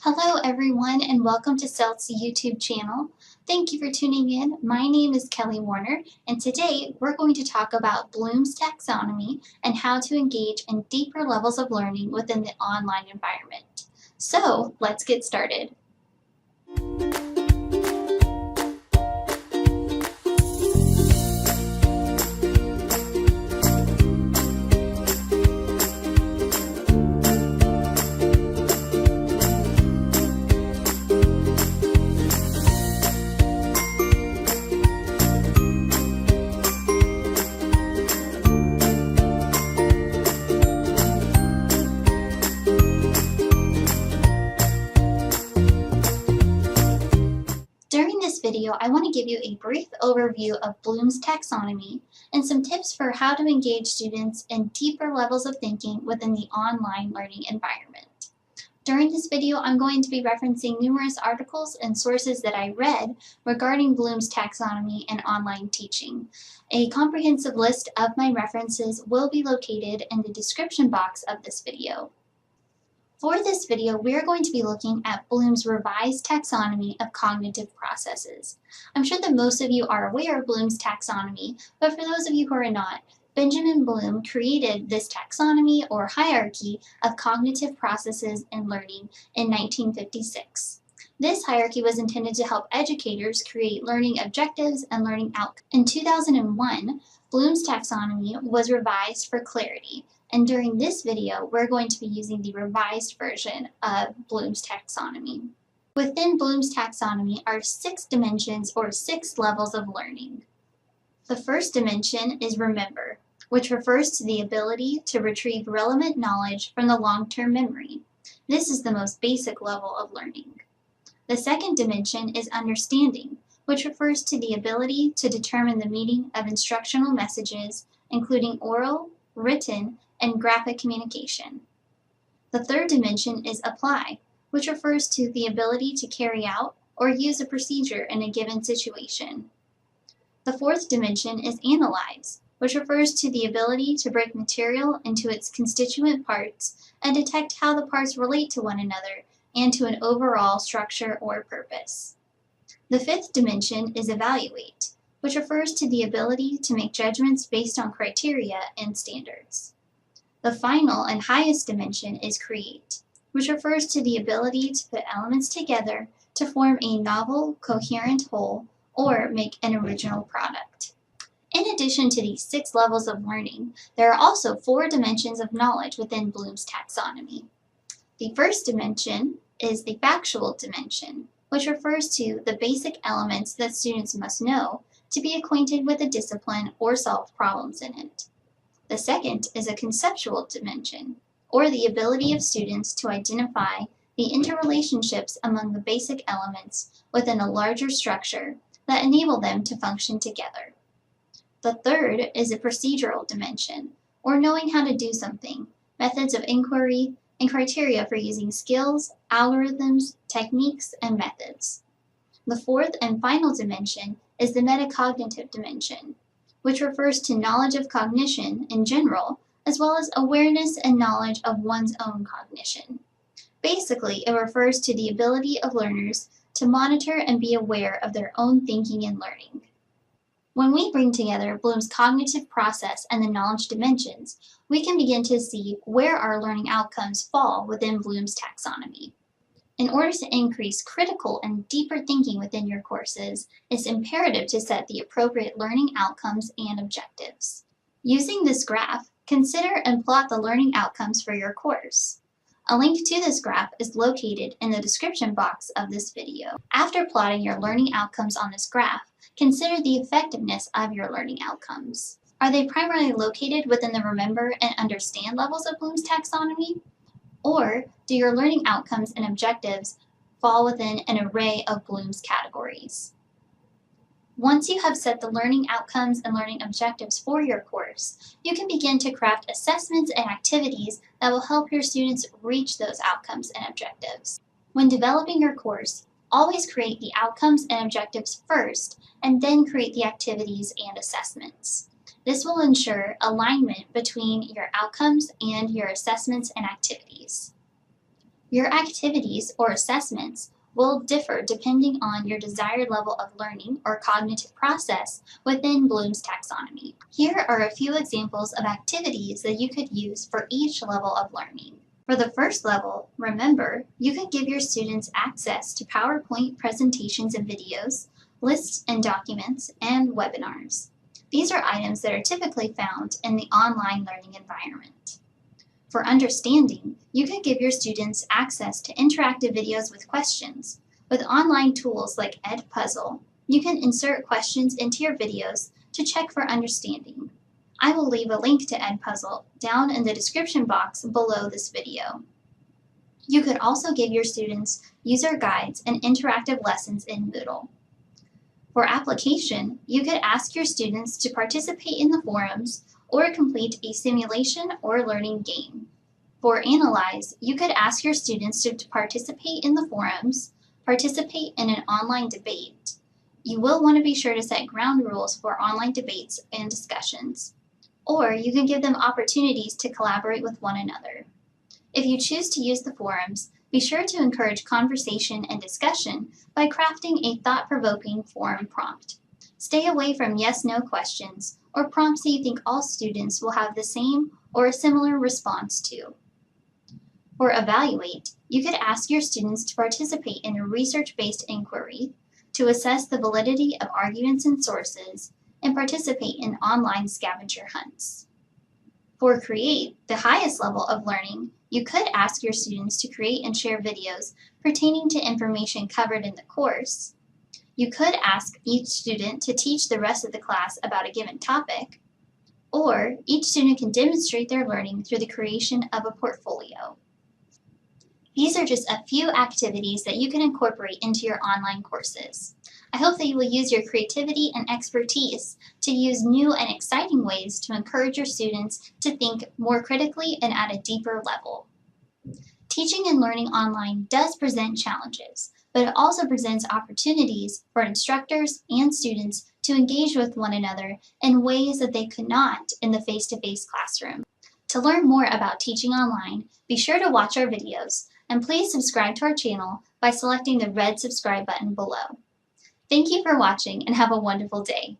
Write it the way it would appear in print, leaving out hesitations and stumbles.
Hello everyone and welcome to Celt's YouTube channel. Thank you for tuning in. My name is Kelly Warner and today we're going to talk about Bloom's taxonomy and how to engage in deeper levels of learning within the online environment. So let's get started. During this video, I want to give you a brief overview of Bloom's taxonomy and some tips for how to engage students in deeper levels of thinking within the online learning environment. During this video, I'm going to be referencing numerous articles and sources that I read regarding Bloom's taxonomy and online teaching. A comprehensive list of my references will be located in the description box of this video. For this video, we are going to be looking at Bloom's revised taxonomy of cognitive processes. I'm sure that most of you are aware of Bloom's taxonomy, but for those of you who are not, Benjamin Bloom created this taxonomy or hierarchy of cognitive processes in learning in 1956. This hierarchy was intended to help educators create learning objectives and learning outcomes. In 2001, Bloom's taxonomy was revised for clarity. And during this video, we're going to be using the revised version of Bloom's taxonomy. Within Bloom's taxonomy are 6 dimensions or 6 levels of learning. The first dimension is remember, which refers to the ability to retrieve relevant knowledge from the long-term memory. This is the most basic level of learning. The second dimension is understanding, which refers to the ability to determine the meaning of instructional messages, including oral, written, and graphic communication. The third dimension is apply, which refers to the ability to carry out or use a procedure in a given situation. The fourth dimension is analyze, which refers to the ability to break material into its constituent parts and detect how the parts relate to one another and to an overall structure or purpose. The fifth dimension is evaluate, which refers to the ability to make judgments based on criteria and standards. The final and highest dimension is create, which refers to the ability to put elements together to form a novel, coherent whole, or make an original product. In addition to these 6 levels of learning, there are also 4 dimensions of knowledge within Bloom's taxonomy. The first dimension is the factual dimension, which refers to the basic elements that students must know to be acquainted with a discipline or solve problems in it. The second is a conceptual dimension, or the ability of students to identify the interrelationships among the basic elements within a larger structure that enable them to function together. The third is a procedural dimension, or knowing how to do something, methods of inquiry, and criteria for using skills, algorithms, techniques, and methods. The fourth and final dimension is the metacognitive dimension, which refers to knowledge of cognition in general, as well as awareness and knowledge of one's own cognition. Basically, it refers to the ability of learners to monitor and be aware of their own thinking and learning. When we bring together Bloom's cognitive process and the knowledge dimensions, we can begin to see where our learning outcomes fall within Bloom's taxonomy. In order to increase critical and deeper thinking within your courses, it's imperative to set the appropriate learning outcomes and objectives. Using this graph, consider and plot the learning outcomes for your course. A link to this graph is located in the description box of this video. After plotting your learning outcomes on this graph, consider the effectiveness of your learning outcomes. Are they primarily located within the remember and understand levels of Bloom's taxonomy? Or do your learning outcomes and objectives fall within an array of Bloom's categories? Once you have set the learning outcomes and learning objectives for your course, you can begin to craft assessments and activities that will help your students reach those outcomes and objectives. When developing your course, always create the outcomes and objectives first, and then create the activities and assessments. This will ensure alignment between your outcomes and your assessments and activities. Your activities or assessments will differ depending on your desired level of learning or cognitive process within Bloom's taxonomy. Here are a few examples of activities that you could use for each level of learning. For the first level, remember, you could give your students access to PowerPoint presentations and videos, lists and documents, and webinars. These are items that are typically found in the online learning environment. For understanding, you can give your students access to interactive videos with questions. With online tools like EdPuzzle, you can insert questions into your videos to check for understanding. I will leave a link to EdPuzzle down in the description box below this video. You could also give your students user guides and interactive lessons in Moodle. For application, you could ask your students to participate in the forums or complete a simulation or learning game. For Analyze, you could ask your students to participate in the forums, participate in an online debate. You will want to be sure to set ground rules for online debates and discussions. Or you can give them opportunities to collaborate with one another. If you choose to use the forums, be sure to encourage conversation and discussion by crafting a thought-provoking forum prompt. Stay away from yes/no questions or prompts that you think all students will have the same or a similar response to. For Evaluate, you could ask your students to participate in a research-based inquiry, to assess the validity of arguments and sources, and participate in online scavenger hunts. For Create, the highest level of learning, you could ask your students to create and share videos pertaining to information covered in the course. You could ask each student to teach the rest of the class about a given topic, or each student can demonstrate their learning through the creation of a portfolio. These are just a few activities that you can incorporate into your online courses. I hope that you will use your creativity and expertise to use new and exciting ways to encourage your students to think more critically and at a deeper level. Teaching and learning online does present challenges, but it also presents opportunities for instructors and students to engage with one another in ways that they could not in the face-to-face classroom. To learn more about teaching online, be sure to watch our videos, and please subscribe to our channel by selecting the red subscribe button below. Thank you for watching and have a wonderful day.